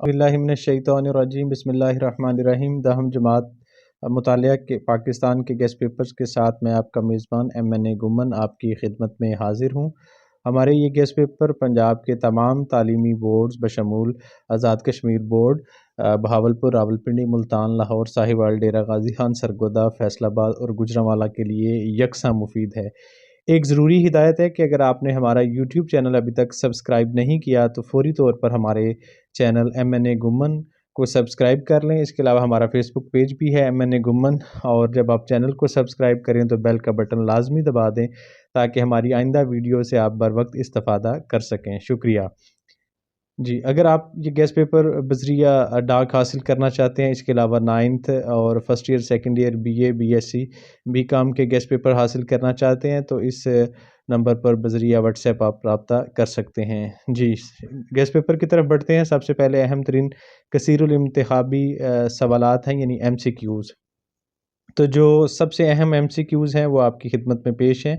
باللہ من الشیطان الرجیم بسم اللہ الرحمن الرحیم دہم جماعت مطالعہ کے پاکستان کے گیسٹ پیپرز کے ساتھ میں آپ کا میزبان MNA گمن آپ کی خدمت میں حاضر ہوں۔ ہمارے یہ گیسٹ پیپر پنجاب کے تمام تعلیمی بورڈز بشمول آزاد کشمیر بورڈ، بہاولپور، راولپنڈی، ملتان، لاہور، ساہیوال، ڈیرہ غازی خان، سرگودا، فیصل آباد اور گوجرانوالہ کے لیے یکساں مفید ہے۔ ایک ضروری ہدایت ہے کہ اگر آپ نے ہمارا یوٹیوب چینل ابھی تک سبسکرائب نہیں کیا تو فوری طور پر ہمارے چینل MNA گمن کو سبسکرائب کر لیں۔ اس کے علاوہ ہمارا فیس بک پیج بھی ہے MNA گمن، اور جب آپ چینل کو سبسکرائب کریں تو بیل کا بٹن لازمی دبا دیں تاکہ ہماری آئندہ ویڈیو سے آپ بر وقت استفادہ کر سکیں۔ شکریہ جی۔ اگر آپ یہ گیسٹ پیپر بذریعہ ڈاک حاصل کرنا چاہتے ہیں، اس کے علاوہ 9th اور first year, second year, BA، BSc، BCom کے گیسٹ پیپر حاصل کرنا چاہتے ہیں تو اس نمبر پر بذریعہ واٹس ایپ آپ رابطہ کر سکتے ہیں۔ جی، گیسٹ پیپر کی طرف بڑھتے ہیں۔ سب سے پہلے اہم ترین کثیر الانتخابی سوالات ہیں، یعنی MCQs۔ تو جو سب سے اہم MCQs ہیں وہ آپ کی خدمت میں پیش ہیں۔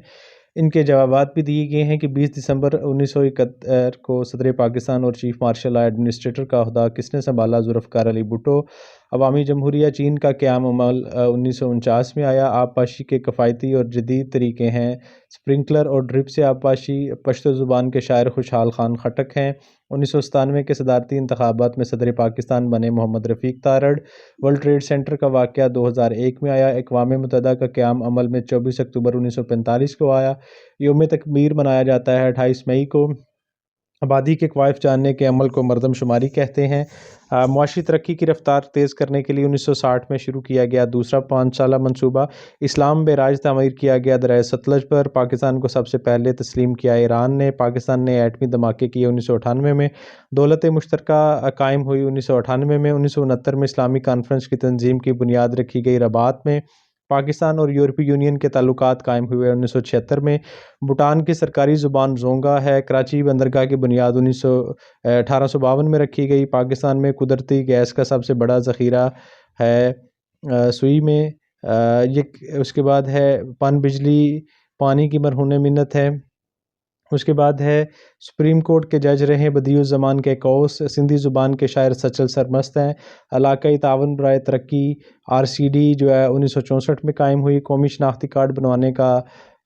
ان کے جوابات بھی دیے گئے ہیں کہ 20 دسمبر 1971 کو صدر پاکستان اور چیف مارشل لا ایڈمنسٹریٹر کا عہدہ کس نے سنبھالا؟ ذوالفقار علی بھٹو۔ عوامی جمہوریہ چین کا قیام عمل 1949 میں آیا۔ آبپاشی کے کفایتی اور جدید طریقے ہیں۔ سپرنکلر اور ڈرپ سے آبپاشی۔ پشتو زبان کے شاعر خوشحال خان خٹک ہیں۔ 1997 کے صدارتی انتخابات میں صدر پاکستان بنے محمد رفیق تارڑ۔ ورلڈ ٹریڈ سینٹر کا واقعہ 2001 میں آیا۔ اقوام متحدہ کا قیام عمل میں 24 اکتوبر 1945 کو آیا۔ یوم تکبیر منایا جاتا ہے 28 مئی کو۔ آبادی کے کوائف جاننے کے عمل کو مردم شماری کہتے ہیں۔ معاشی ترقی کی رفتار تیز کرنے کے لیے 1960 میں شروع کیا گیا دوسرا 5 سالہ منصوبہ۔ اسلام بیراج تعمیر کیا گیا دریائے ستلج پر۔ پاکستان کو سب سے پہلے تسلیم کیا ایران نے۔ پاکستان نے ایٹمی دھماکے کیے 1998 میں۔ دولت مشترکہ قائم ہوئی 1998 میں۔ 1969 میں اسلامی کانفرنس کی تنظیم کی بنیاد رکھی گئی رباط میں۔ پاکستان اور یورپی یونین کے تعلقات قائم ہوئے 1976 میں۔ بھوٹان کی سرکاری زبان زونگا ہے۔ کراچی بندرگاہ کی بنیاد 1852 میں رکھی گئی۔ پاکستان میں قدرتی گیس کا سب سے بڑا ذخیرہ ہے سوئی میں۔ اس کے بعد ہے پن بجلی پانی کی مرہون منت ہے۔ اس کے بعد ہے سپریم کورٹ کے جج رہے بدیع الزمان کے کوس۔ سندھی زبان کے شاعر سچل سرمست ہیں۔ علاقائی تعاون برائے ترقی RCD جو ہے 1964 میں قائم ہوئی۔ قومی شناختی کارڈ بنوانے کا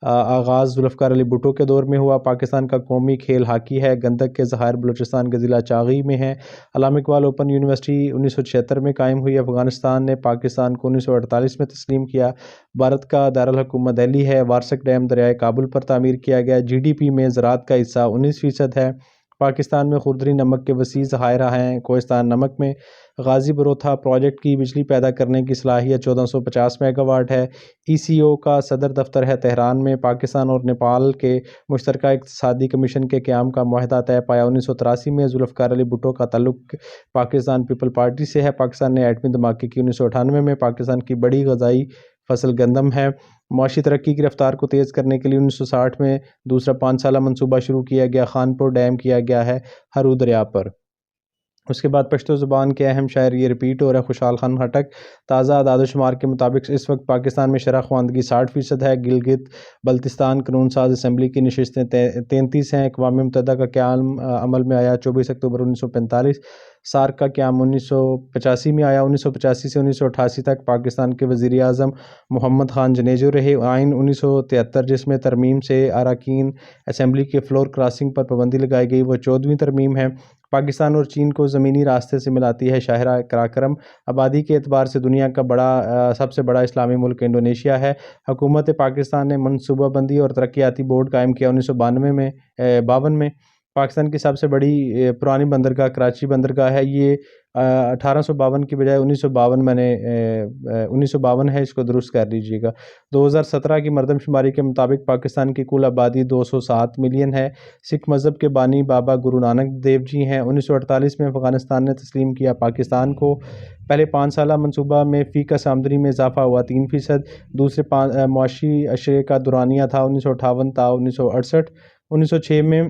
آغاز ذوالفقار علی بھٹو کے دور میں ہوا۔ پاکستان کا قومی کھیل ہاکی ہے۔ گندک کے ذخائر بلوچستان کے ضلع چاغی میں ہیں۔ علامہ اقبال اوپن یونیورسٹی 1976 میں قائم ہوئی۔ افغانستان نے پاکستان کو 1948 میں تسلیم کیا۔ بھارت کا دارالحکومت دہلی ہے۔ وارسک ڈیم دریائے کابل پر تعمیر کیا گیا۔ GDP میں زراعت کا حصہ 19% ہے۔ پاکستان میں خوردنی نمک کے وسیع ذخائر ہیں۔ کوہستان نمک میں غازی بروتھا پروجیکٹ کی بجلی پیدا کرنے کی صلاحیت 1450 میگا واٹ ہے۔ ECO کا صدر دفتر ہے تہران میں۔ پاکستان اور نیپال کے مشترکہ اقتصادی کمیشن کے قیام کا معاہدہ طے پایا 1983 میں۔ ذوالفقار علی بھٹو کا تعلق پاکستان پیپل پارٹی سے ہے۔ پاکستان نے ایٹمی دھماکے کی 1998 میں۔ پاکستان کی بڑی غذائی فصل گندم ہے۔ معاشی ترقی کی رفتار کو تیز کرنے کے لیے 1960 میں دوسرا 5 سالہ منصوبہ شروع کیا گیا۔ خانپور ڈیم کیا گیا ہے ہرو دریا پر۔ اس کے بعد پشتو زبان کے اہم شاعر یہ ریپیٹ ہو رہا ہے خوشحال خان خٹک۔ تازہ اعداد و شمار کے مطابق اس وقت پاکستان میں شرح خواندگی 60% ہے۔ گلگت بلتستان قانون ساز اسمبلی کی نشستیں 33 ہیں۔ اقوام متحدہ کا قیام عمل میں آیا 24 اکتوبر 1945۔ سارک کا قیام 1985 میں آیا۔ 1985 سے 1988 تک پاکستان کے وزیر اعظم محمد خان جنیجو رہے۔ آئین 1973 جس میں ترمیم سے اراکین اسمبلی کے فلور کراسنگ پر پابندی لگائی گئی، وہ 14ویں ترمیم ہے۔ پاکستان اور چین کو زمینی راستے سے ملاتی ہے شاہراہ قراقرم۔ آبادی کے اعتبار سے دنیا کا سب سے بڑا اسلامی ملک انڈونیشیا ہے۔ حکومت پاکستان نے منصوبہ بندی اور ترقیاتی بورڈ قائم کیا 1952 میں۔ پاکستان کی سب سے بڑی پرانی بندرگاہ کراچی بندرگاہ ہے۔ یہ 1852 کی بجائے 1952 ہے، اس کو درست کر لیجئے گا۔ 2017 کی مردم شماری کے مطابق پاکستان کی کل آبادی 207 ملین ہے۔ سکھ مذہب کے بانی بابا گرو نانک دیو جی ہیں۔ 1948 میں افغانستان نے تسلیم کیا پاکستان کو۔ پہلے 5 سالہ منصوبہ میں فی کس آمدنی میں اضافہ ہوا 3%۔ دوسرے معاشی اشرے کا دورانیہ تھا 1958 تا 1968۔ 1906 میں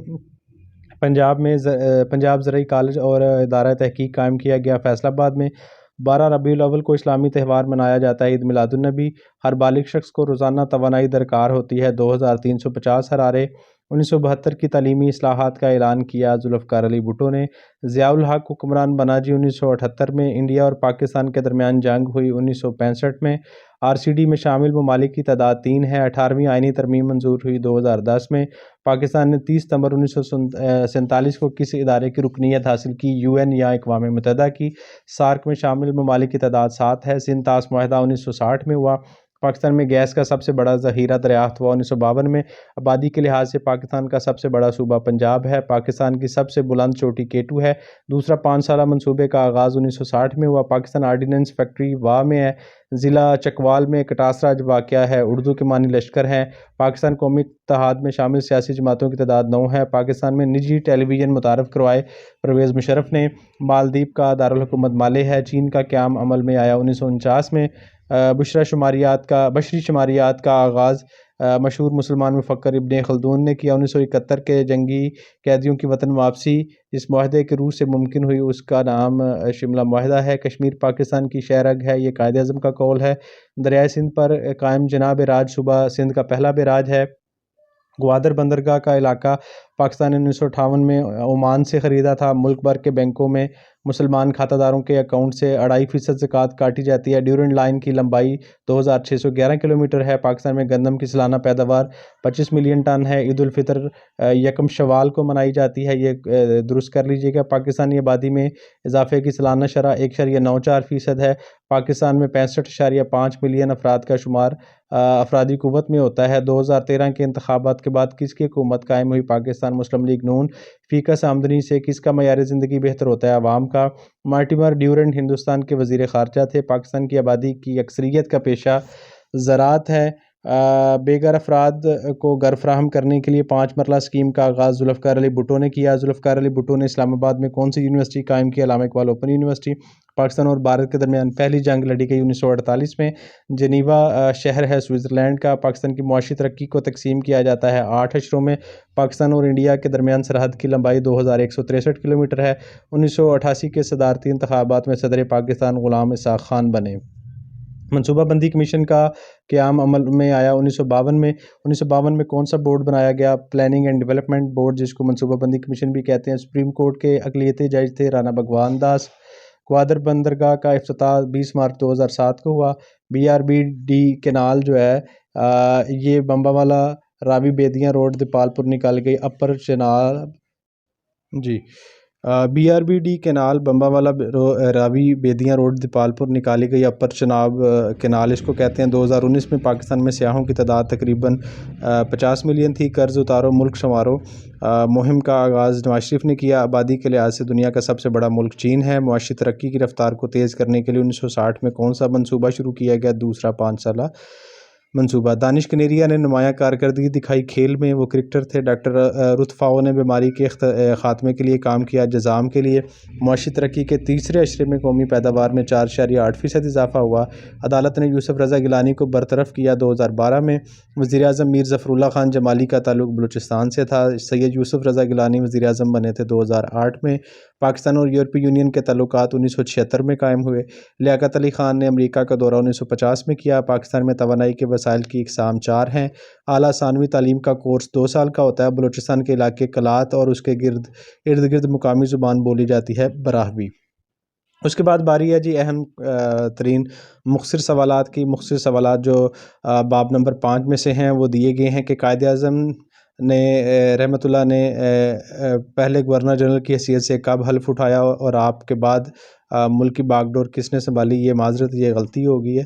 پنجاب زرعی کالج اور ادارہ تحقیق قائم کیا گیا فیصل آباد میں۔ 12 ربیع الاول کو اسلامی تہوار منایا جاتا ہے عید میلاد النبی۔ ہر بالغ شخص کو روزانہ توانائی درکار ہوتی ہے 2350 حرارے۔ 1972 کی تعلیمی اصلاحات کا اعلان کیا ذوالفقار علی بھٹو نے۔ ضیاء الحق حکمران بنا جی 1978 میں۔ انڈیا اور پاکستان کے درمیان جنگ ہوئی 1965 میں۔ RCD میں شامل ممالک کی تعداد 3 ہے۔ 18ویں آئینی ترمیم منظور ہوئی 2010 میں۔ پاکستان نے 30 ستمبر 1947 کو کس ادارے کی رکنیت حاصل کی؟ UN یا اقوام متحدہ کی۔ سارک میں شامل ممالک کی تعداد 7 ہے۔ سندھ طاس معاہدہ 1960 میں ہوا۔ پاکستان میں گیس کا سب سے بڑا ذخیرہ دریافت ہوا 1952 میں۔ آبادی کے لحاظ سے پاکستان کا سب سے بڑا صوبہ پنجاب ہے۔ پاکستان کی سب سے بلند چوٹی K2 ہے۔ دوسرا 5 سالہ منصوبے کا آغاز 1960 میں ہوا۔ پاکستان آرڈیننس فیکٹری واہ میں ہے۔ ضلع چکوال میں کٹاسرا واقع ہے۔ اردو کے معنی لشکر ہیں۔ پاکستان قومی اتحاد میں شامل سیاسی جماعتوں کی تعداد 9 ہے۔ پاکستان میں نجی ٹیلی ویژن متعارف کروائے پرویز مشرف نے۔ مالدیپ کا دارالحکومت مالے ہے۔ چین کا قیام عمل میں آیا 1949 میں۔ بشری شماریات کا آغاز مشہور مسلمان مفکر ابن خلدون نے کیا 1971 کے جنگی قیدیوں کی وطن واپسی جس معاہدے کے روح سے ممکن ہوئی اس کا نام شملہ معاہدہ ہے۔ کشمیر پاکستان کی شہ رگ ہے، یہ قائد اعظم کا قول ہے۔ دریائے سندھ پر قائم جناب راج صوبہ سندھ کا پہلا بیراج ہے۔ گوادر بندرگاہ کا علاقہ پاکستان نے 1958 میں عمان سے خریدا تھا۔ ملک بھر کے بینکوں میں مسلمان کھاتہ داروں کے اکاؤنٹ سے 2.5% زکوٰۃ کاٹی جاتی ہے۔ ڈیورنڈ لائن کی لمبائی 2611 کلومیٹر ہے۔ پاکستان میں گندم کی سالانہ پیداوار 25 ملین ٹن ہے۔ عید الفطر 1 شوال کو منائی جاتی ہے، یہ درست کر لیجئے گا۔ پاکستانی آبادی میں اضافے کی سالانہ شرح 1.94% ہے۔ پاکستان میں 65.5 ملین افراد کا شمار افرادی قوت میں ہوتا ہے۔ 2013 کے انتخابات کے بعد کس کی حکومت قائم ہوئی؟ پاکستان مسلم لیگ نون۔ فی کس آمدنی سے کس کا معیار زندگی بہتر ہوتا ہے؟ عوام کا۔ مارٹیمر ڈیورنڈ ہندوستان کے وزیر خارجہ تھے۔ پاکستان کی آبادی کی اکثریت کا پیشہ زراعت ہے۔ بے گھر افراد کو گھر فراہم کرنے کے لیے 5 مرحلہ اسکیم کا آغاز ذوالفقار علی بھٹو نے کیا۔ ذوالفقار علی بھٹو نے اسلام آباد میں کون سی یونیورسٹی قائم کی؟ علامہ اقبال اوپن یونیورسٹی۔ پاکستان اور بھارت کے درمیان پہلی جنگ لڑی گئی 1948 میں۔ جنیوا شہر ہے سوئٹزرلینڈ کا۔ پاکستان کی معاشی ترقی کو تقسیم کیا جاتا ہے 8 اشروں میں۔ پاکستان اور انڈیا کے درمیان سرحد کی لمبائی 2163 کلومیٹر ہے۔ 1988 کے صدارتی انتخابات میں صدر پاکستان غلام اسحاق خان بنے۔ منصوبہ بندی کمیشن کا قیام عمل میں آیا 1952 میں۔ 1952 میں کون سا بورڈ بنایا گیا؟ پلاننگ اینڈ ڈیولپمنٹ بورڈ، جس کو منصوبہ بندی کمیشن بھی کہتے ہیں۔ سپریم کورٹ کے اقلیتی جج تھے رانا بھگوان داس۔ گوادر بندرگاہ کا افتتاح 20 مارچ 2007 کو ہوا۔ BRBD کینال جو ہے یہ بمبا والا راوی بیدیاں روڈ دیپالپور نکال گئی اپر چناب BRBD کینال بمبا والا راوی بیدیاں روڈ دیپالپور نکالی گئی اپر چناب کینال اس کو کہتے ہیں۔ 2019 میں پاکستان میں سیاحوں کی تعداد تقریباً 50 ملین تھی۔ قرض اتارو ملک سنوارو مہم کا آغاز نواز شریف نے کیا۔ آبادی کے لحاظ سے دنیا کا سب سے بڑا ملک چین ہے۔ معاشی ترقی کی رفتار کو تیز کرنے کے لیے 1960 میں کون سا منصوبہ شروع کیا گیا؟ دوسرا 5 سالہ منصوبہ۔ دانش کنیریا نے نمایاں کارکردگی دکھائی کھیل میں، وہ کرکٹر تھے۔ ڈاکٹر رتفاؤ نے بیماری کے خاتمے کے لیے کام کیا۔ جزام کے لیے معاشی ترقی کے تیسرے اشرے میں قومی پیداوار میں 4.8% اضافہ ہوا۔ عدالت نے یوسف رضا گیلانی کو برطرف کیا 2012 میں۔ وزیر اعظم میر ظفر اللہ خان جمالی کا تعلق بلوچستان سے تھا۔ سید یوسف رضا گیلانی وزیر اعظم بنے تھے 2008 میں۔ پاکستان اور یورپی یونین کے تعلقات 1976 میں قائم ہوئے۔ لیاقت علی خان نے امریکہ کا دورہ 1950 میں کیا۔ پاکستان میں توانائی کے وسائل کی اقسام 4 ہیں۔ اعلیٰ ثانوی تعلیم کا کورس 2 سال کا ہوتا ہے۔ بلوچستان کے علاقے کلات اور اس کے ارد گرد مقامی زبان بولی جاتی ہے براہوی۔ اس کے بعد باری ہے جی اہم ترین مختصر سوالات کی۔ مختصر سوالات جو باب نمبر 5 میں سے ہیں وہ دیے گئے ہیں کہ قائد اعظم نے رحمۃ اللہ نے پہلے گورنر جنرل کی حیثیت سے کب حلف اٹھایا اور آپ کے بعد ملک کی باغ ڈور کس نے سنبھالی؟ یہ معذرت یہ غلطی ہوگی ہے۔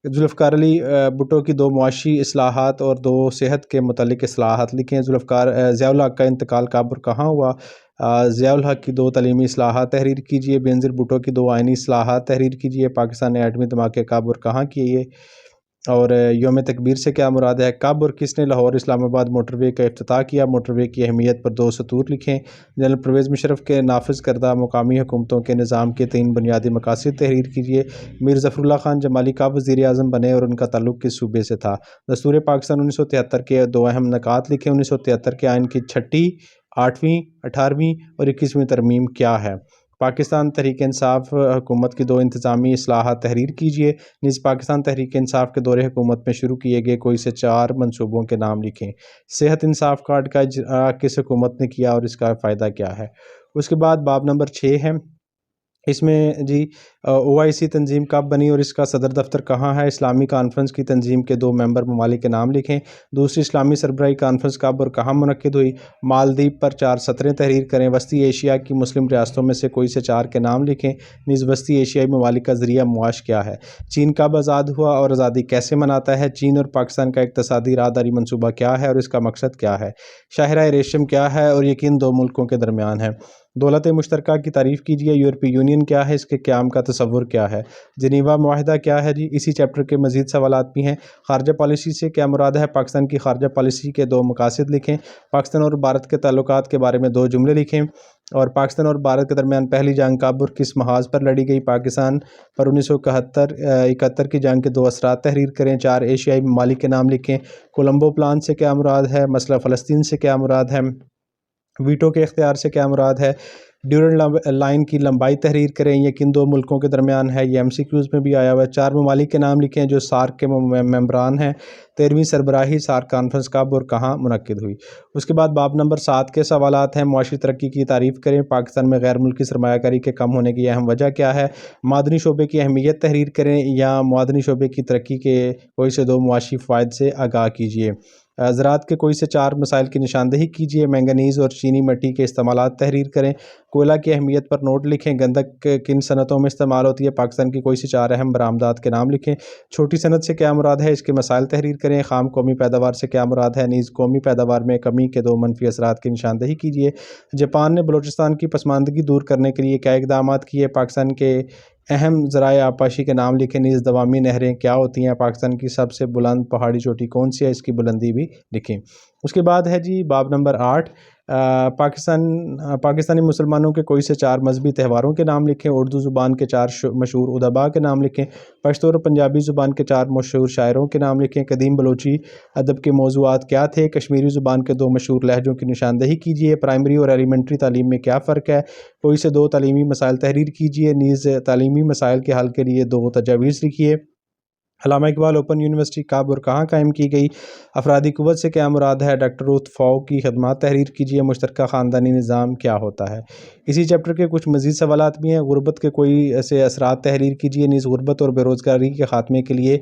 ذوالفقار علی بھٹو کی 2 معاشی اصلاحات اور 2 صحت کے متعلق اصلاحات لکھیں۔ ضیاء الحق کا انتقال کب اور کہاں ہوا؟ ضیاء الحق کی 2 تعلیمی اصلاحات تحریر کیجیے۔ بینظیر بھٹو کی 2 آئینی اصلاحات تحریر کیجیے۔ پاکستان نے ایٹمی دھماکے کب اور کہاں کیے؟ اور یوم تکبیر سے کیا مراد ہے؟ کب اور کس نے لاہور اسلام آباد موٹر وے کا افتتاح کیا؟ موٹر وے کی اہمیت پر 2 سطور لکھیں۔ جنرل پرویز مشرف کے نافذ کردہ مقامی حکومتوں کے نظام کے 3 بنیادی مقاصد تحریر کیجیے۔ میر ظفر اللہ خان جمالی کب وزیر اعظم بنے اور ان کا تعلق کس صوبے سے تھا؟ دستور پاکستان 1973 کے 2 اہم نکات لکھیں۔ 1973 کے آئین کی 6ٹی، 8ویں، 18ویں اور 21ویں ترمیم کیا ہے؟ پاکستان تحریک انصاف حکومت کی 2 انتظامی اصلاحات تحریر کیجیے۔ نیز پاکستان تحریک انصاف کے دور حکومت میں شروع کیے گئے کوئی سے 4 منصوبوں کے نام لکھیں۔ صحت انصاف کارڈ کا اجرا کس حکومت نے کیا اور اس کا فائدہ کیا ہے؟ اس کے بعد باب نمبر 6 ہے، اس میں OIC تنظیم کب بنی اور اس کا صدر دفتر کہاں ہے؟ اسلامی کانفرنس کی تنظیم کے 2 ممبر ممالک کے نام لکھیں۔ دوسری اسلامی سربراہی کانفرنس کب اور کہاں منعقد ہوئی؟ مالدیپ پر 4 سطریں تحریر کریں۔ وسطی ایشیا کی مسلم ریاستوں میں سے کوئی سے 4 کے نام لکھیں۔ نیز وسطی ایشیائی ممالک کا ذریعہ معاش کیا ہے؟ چین کب آزاد ہوا اور آزادی کیسے مناتا ہے؟ چین اور پاکستان کا اقتصادی راہداری منصوبہ کیا ہے اور اس کا مقصد کیا ہے؟ شاہراہ ریشم کیا ہے اور یہ کن 2 ملکوں کے درمیان ہے؟ دولت مشترکہ کی تعریف کیجیے۔ یورپی یونین کیا ہے؟ اس کے قیام کا تصور کیا ہے؟ جنیوا معاہدہ کیا ہے جی؟ اسی چیپٹر کے مزید سوالات بھی ہیں۔ خارجہ پالیسی سے کیا مراد ہے؟ پاکستان کی خارجہ پالیسی کے 2 مقاصد لکھیں۔ پاکستان اور بھارت کے تعلقات کے بارے میں 2 جملے لکھیں۔ اور پاکستان اور بھارت کے درمیان پہلی جنگ کب اور کس محاذ پر لڑی گئی؟ پاکستان پر 1971 کی جنگ کے 2 اثرات تحریر کریں۔ 4 ایشیائی ممالک کے نام لکھیں۔ کولمبو پلان سے کیا مراد ہے؟ مسئلہ فلسطین سے کیا مراد ہے؟ ویٹو کے اختیار سے کیا مراد ہے؟ ڈیورنڈ لائن کی لمبائی تحریر کریں، یہ کن 2 ملکوں کے درمیان ہے؟ یہ MCQs میں بھی آیا ہوا ہے۔ 4 ممالک کے نام لکھیں جو سارک کے ممبران ہیں۔ 13ویں سربراہی سارک کانفرنس کب اور کہاں منعقد ہوئی؟ اس کے بعد باب نمبر 7 کے سوالات ہیں۔ معاشی ترقی کی تعریف کریں۔ پاکستان میں غیر ملکی سرمایہ کاری کے کم ہونے کی اہم وجہ کیا ہے؟ معدنی شعبے کی اہمیت تحریر کریں یا معدنی شعبے کی ترقی کے کوئی سے 2 معاشی فوائد سے آگاہ کیجیے۔ زراعت کے کوئی سے 4 مسائل کی نشاندہی کیجیے۔ مینگنیز اور چینی مٹی کے استعمالات تحریر کریں۔ کوئلہ کی اہمیت پر نوٹ لکھیں۔ گندک کن صنعتوں میں استعمال ہوتی ہے؟ پاکستان کی کوئی سے 4 اہم برآمدات کے نام لکھیں۔ چھوٹی صنعت سے کیا مراد ہے؟ اس کے مسائل تحریر کریں۔ خام قومی پیداوار سے کیا مراد ہے؟ نیز قومی پیداوار میں کمی کے 2 منفی اثرات کی نشاندہی کیجیے۔ جاپان نے بلوچستان کی پسماندگی دور کرنے کے لیے کیا اقدامات کیے؟ پاکستان کے اہم ذرائع آبپاشی کے نام لکھیں۔ نیز دوامی نہریں کیا ہوتی ہیں؟ پاکستان کی سب سے بلند پہاڑی چوٹی کون سی ہے؟ اس کی بلندی بھی لکھیں۔ اس کے بعد ہے جی باب نمبر 8، پاکستانی مسلمانوں کے کوئی سے 4 مذہبی تہواروں کے نام لکھیں۔ اردو زبان کے 4 مشہور ادبا کے نام لکھیں۔ پشتو اور پنجابی زبان کے 4 مشہور شاعروں کے نام لکھیں۔ قدیم بلوچی ادب کے موضوعات کیا تھے؟ کشمیری زبان کے 2 مشہور لہجوں کی نشاندہی کیجیے۔ پرائمری اور ایلیمنٹری تعلیم میں کیا فرق ہے؟ کوئی سے 2 تعلیمی مسائل تحریر کیجیے۔ نیز تعلیمی مسائل کے حل کے لیے 2 تجاویز لکھیے۔ علامہ اقبال اوپن یونیورسٹی کب اور کہاں قائم کی گئی؟ افرادی قوت سے کیا مراد ہے؟ ڈاکٹر روتھ فاؤ کی خدمات تحریر کیجیے۔ مشترکہ خاندانی نظام کیا ہوتا ہے؟ اسی چیپٹر کے کچھ مزید سوالات بھی ہیں۔ غربت کے کوئی ایسے اثرات تحریر کیجیے۔ نیز غربت اور بے روزگاری کے خاتمے کے لیے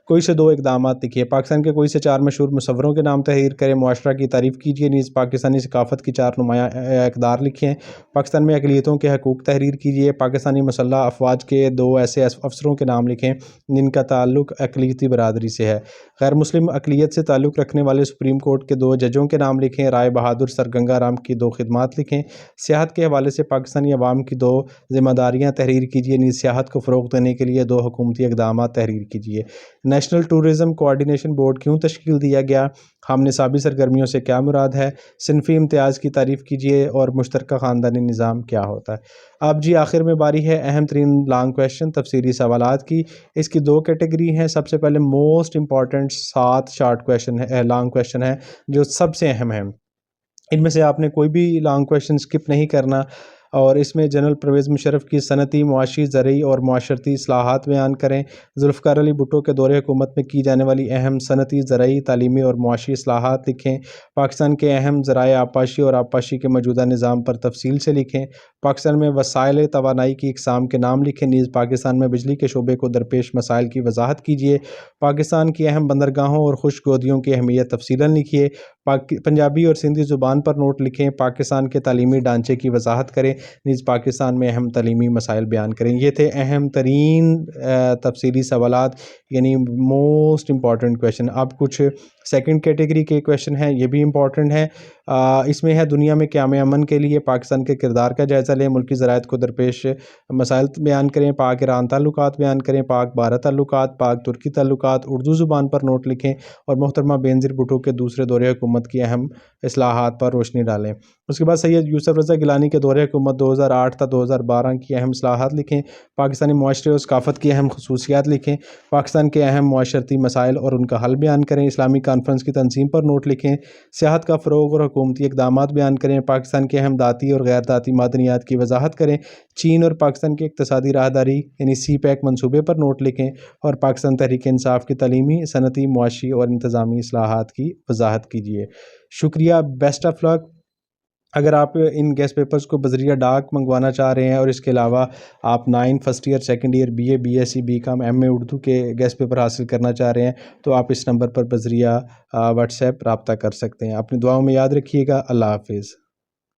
کوئی سے 2 اقدامات لکھیے۔ پاکستان کے کوئی سے 4 مشہور مصوروں کے نام تحریر کریں۔ معاشرہ کی تعریف کیجیے۔ نیز پاکستانی ثقافت کی 4 نمایاں اقدار لکھیں۔ پاکستان میں اقلیتوں کے حقوق تحریر کیجیے۔ پاکستانی مسلح افواج کے 2 ایسے افسروں کے نام لکھیں جن کا تعلق اقلیتی برادری سے ہے۔ غیر مسلم اقلیت سے تعلق رکھنے والے سپریم کورٹ کے 2 ججوں کے نام لکھیں۔ رائے بہادر سر گنگا رام کی 2 خدمات لکھیں۔ سیاحت کے حوالے سے پاکستانی عوام کی 2 ذمہ داریاں تحریر کیجیے۔ نیز سیاحت کو فروغ دینے کے لیے 2 حکومتی اقدامات تحریر کیجیے۔ نیشنل ٹورزم کوآرڈینیشن بورڈ کیوں تشکیل دیا گیا؟ ہم نصابی سرگرمیوں سے کیا مراد ہے؟ صنفی امتیاز کی تعریف کیجیے اور مشترکہ خاندانی نظام کیا ہوتا ہے؟ اب جی آخر میں باری ہے اہم ترین لانگ کویشچن تفسیری سوالات کی۔ اس کی 2 کیٹیگری ہیں۔ سب سے پہلے موسٹ امپورٹنٹ 7 شارٹ کویشچن ہے، لانگ کویشچن ہے جو سب سے اہم ہیں۔ ان میں سے آپ نے کوئی بھی لانگ کویشچن سکپ نہیں کرنا، اور اس میں جنرل پرویز مشرف کی صنعتی، معاشی، زرعی اور معاشرتی اصلاحات بیان کریں۔ ذوالفقار علی بھٹو کے دور حکومت میں کی جانے والی اہم صنعتی، زرعی، تعلیمی اور معاشی اصلاحات لکھیں۔ پاکستان کے اہم ذرائع آبپاشی اور آبپاشی کے موجودہ نظام پر تفصیل سے لکھیں۔ پاکستان میں وسائل توانائی کی اقسام کے نام لکھیں۔ نیز پاکستان میں بجلی کے شعبے کو درپیش مسائل کی وضاحت کیجیے۔ پاکستان کی اہم بندرگاہوں اور خشک گودیوں کی اہمیت تفصیلاً لکھیے۔ پنجابی اور سندھی زبان پر نوٹ لکھیں۔ پاکستان کے تعلیمی ڈھانچے کی وضاحت کریں۔ نیز پاکستان میں اہم تعلیمی مسائل بیان کریں۔ یہ تھے اہم ترین تفصیلی سوالات، یعنی موسٹ امپورٹنٹ کویشچن۔ اب کچھ سیکنڈ کیٹیگری کے کویشچن ہیں، یہ بھی امپورٹنٹ ہیں۔ اس میں ہے دنیا میں قیام امن کے لیے پاکستان کے کردار کا جائزہ لیں۔ ملکی زراعت کو درپیش مسائل بیان کریں۔ پاک ایران تعلقات بیان کریں۔ پاک بھارت تعلقات، پاک ترکی تعلقات، اردو زبان پر نوٹ لکھیں اور محترمہ بینظیر بھٹو کے دوسرے دور حکومت کی اہم اصلاحات پر روشنی ڈالیں۔ اس کے بعد سید یوسف رضا گیلانی کے دور حکومت 2008 تا 2012 کی اہم اصلاحات لکھیں۔ پاکستانی معاشرے اور ثقافت کی اہم خصوصیات لکھیں۔ پاکستان کے اہم معاشرتی مسائل اور ان کا حل بیان کریں۔ اسلامی قانون کانفرنس کی تنظیم پر نوٹ لکھیں، سیاحت کا فروغ اور حکومتی اقدامات بیان کریں، پاکستان کے اہم ذاتی اور غیر ذاتی معدنیات کی وضاحت کریں، چین اور پاکستان کی اقتصادی راہداری یعنی سی پیک منصوبے پر نوٹ لکھیں اور پاکستان تحریک انصاف کی تعلیمی، صنعتی، معاشی اور انتظامی اصلاحات کی وضاحت کیجیے۔ شکریہ، بیسٹ آف لک۔ اگر آپ ان گیسٹ پیپرز کو بذریعہ ڈاک منگوانا چاہ رہے ہیں اور اس کے علاوہ آپ 9 first year second year B A B S C B com M A Urdu کے گیسٹ پیپر حاصل کرنا چاہ رہے ہیں تو آپ اس نمبر پر بذریعہ واٹس ایپ رابطہ کر سکتے ہیں۔ اپنی دعاؤں میں یاد رکھیے گا۔ اللہ حافظ۔